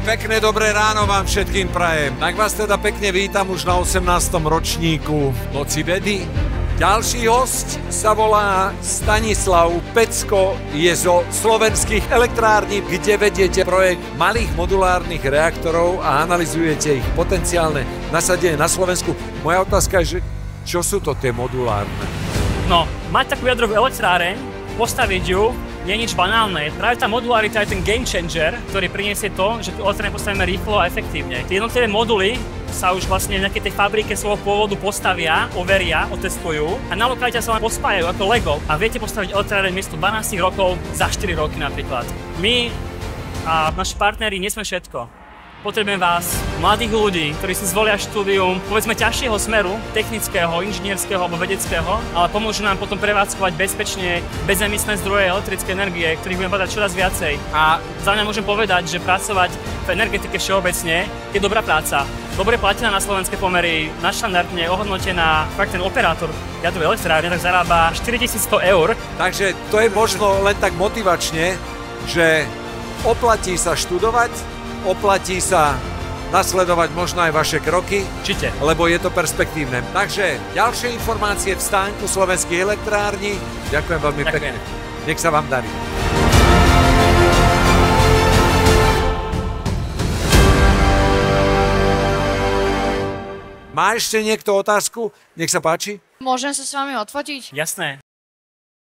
Pekné dobré ráno vám všetkým prajem. Tak vás teda pekne vítam už na 18. ročníku Noci vedy. Ďalší host sa volá Stanislav Pecko, je zo Slovenských elektrární, kde vediete projekt malých modulárnych reaktorov a analyzujete ich potenciálne nasadenie na Slovensku. Moja otázka je, že čo sú to tie modulárne? No, mať takú jadrovú elektráreň, postaviť ju, nie je nič banálne. Práve tá modularita je ten game changer, ktorý priniesie to, že tú elektráreň postavíme rýchlo a efektívne. Tie jednotlivé moduly sa už vlastne v nejakej tej fabrike svojho pôvodu postavia, overia, otestujú a na lokalite sa len pospájajú ako Lego a viete postaviť elektráreň miesto 12 rokov za 4 roky napríklad. My a naši partneri nie sme všetko. Potrebujem vás, mladých ľudí, ktorí si zvolia štúdium, povedzme ťažšieho smeru, technického, inžinierského alebo vedeckého, ale pomôžu nám potom prevádzkovať bezpečne bezemisné zdroje elektrické energie, ktorých budeme badať čoraz viacej. A za mňa môžem povedať, že pracovať v energetike všeobecne je dobrá práca. Dobre platená na slovenské pomery, nadštandardne ohodnotená, fakt ten operátor jadrovej elektrárne tak zarába 4100 eur. Takže to je možno len tak motivačne, že oplatí sa študovať, oplatí sa nasledovať možno aj vaše kroky, Určite. lebo je to perspektívne. Takže ďalšie informácie v stánku Slovenských elektrární. Ďakujem veľmi pekne. Nech sa vám darí. Má ešte niekto otázku? Nech sa páči. Môžem sa s vami odfotiť? Jasné.